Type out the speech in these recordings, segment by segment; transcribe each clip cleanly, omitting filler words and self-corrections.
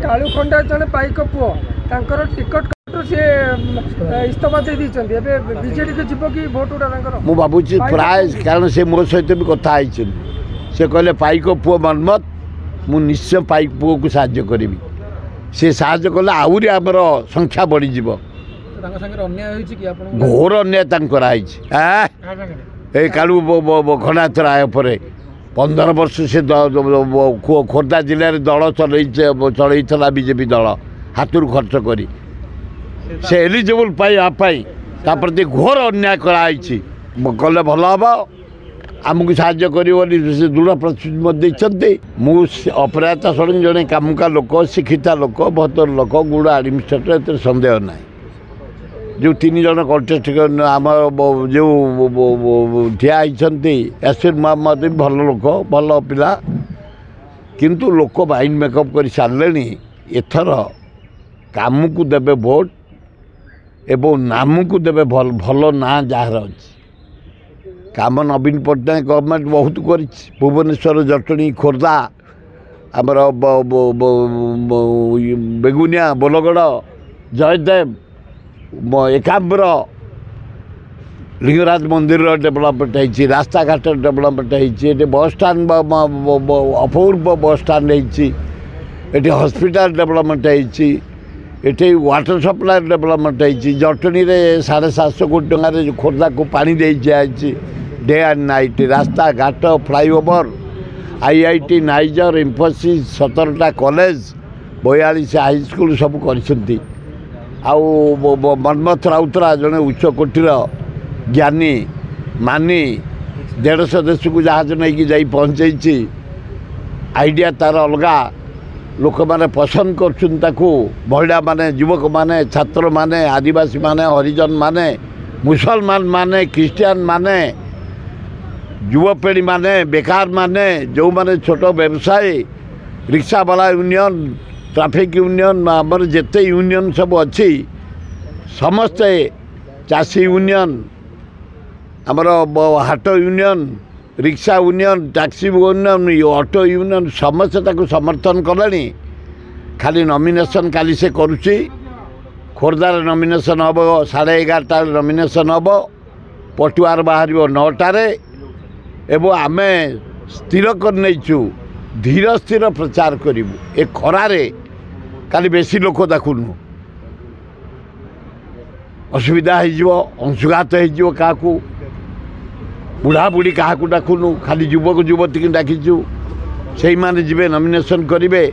कालू खंडा जड़े पाइक पुओ टिकट कटू सी इस्तफा दे बीजेडी को जीव कि भोट गुड़ा मु भावुँ प्राय कारण से मो सहित भी कथा से कहले पाइक पुओ मनमत मु निश्चय पाइक पुओ को साहाय्य करी से साहाय्य कले आहरी आमर संख्या बढ़ीज घोर अन्याय ए कालू खंडा राय पर 15 वर्ष से खोर्धा जिले में दल चल बीजेपी दल हाथुर खर्च करी से एलिजिबल पाई प्रति घोर अन्याय कराई कले भल हम आमको साहाय्य कर दृढ़ प्रतिश्रुति मुझे अपराजिता षडंगी जड़े कामुका लोक शिक्षिता लोक भद्र लोक गुड़ आडमिनिस्ट्रेटर ए सन्देह ना जो 3 जन कंटेस्ट आम जो ठिया होती यासिर मोहम्मद भी भल लोक भल पिला किंतु लोक माइंड मेकअप कर सारे एथर काम को देवे भोट एवं नाम को देवे भल भल ना जार अच्छी काम नवीन पट्टनायक गवर्नमेंट बहुत कर भुवनेश्वर जटणी खोर्धा आमर बेगुनिया बोलगड़ जयदेव एकाम्बर लिंगराज मंदिर डेभलपमेंट होती रास्ता घाट डेभलपमेंट होती बस स्टाण्ड अपूर्व बस स्टाण्ड होती हॉस्पिटल डेभलपमेंट होती वाटर सप्लाई डेभलपमेंट होती जटणी में 750 कोटी टकर खोर्धा को पानी दे जाए डे एंड नाइट रास्ता घाट फ्लाईओवर IIT नाइजर इंफोसिस 17टा कॉलेज 42 हाईस्कल सब कर मनमथ राउतरा जड़े उच्च कोटीर ज्ञानी मानी 150 देश को जहाज नहीं जा पहुँचे आइडिया तार अलग लोक मैंने पसंद कर महिला माने युवक माने छात्र माने आदिवासी माने हरिजन माने मुसलमान माने क्रिश्चियन माने युवपीढ़ी माने बेकार माने जो माने छोट व्यवसायी रिक्शा वाला यूनियन ट्रैफिक यूनियन आमर जिते यूनियन सब अच्छी समस्ते चाषी यूनियन आमर हाट union rickshaw union taxi union auto union समस्ते ताको समर्थन कले खाली नॉमिनेशन काली से करुच्ची खोर्धार नॉमिनेशन हम 11:30 नॉमिनेशन हम पटुआर बाहर 9टारे एवं आम स्थिर कर नहीं धीर स्थिर प्रचार करूँ ए खरारे काली बेसी लोक देखुनु असुविधा हो अंशुघात हो क्या बुढ़ा बुढ़ी क्या डाकुनु खाली युवक युवती की डाकिचु से माने जीवे नॉमिनेशन करेंगे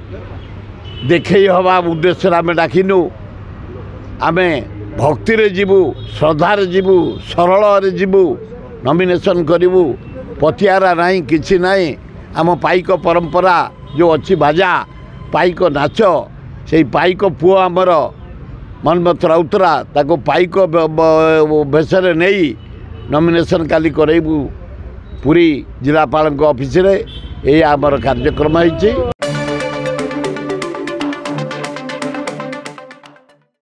देखे हवा उद्देश्य आम डाकिनु आम भक्ति जीवु श्रद्धार जीवु सरल जीवु नॉमिनेशन करूँ पतियारा नहीं किसी नहीं आम पाइक परंपरा जो अच्छी बाजा पाइक नाच से पाइक पुओ आमर मनमथ राउतरा ताको पाइक बेसरे नहीं नॉमिनेशन काली करेबू पूरी जिलापाल ऑफिस रे ये आमर कार्यक्रम होइछि।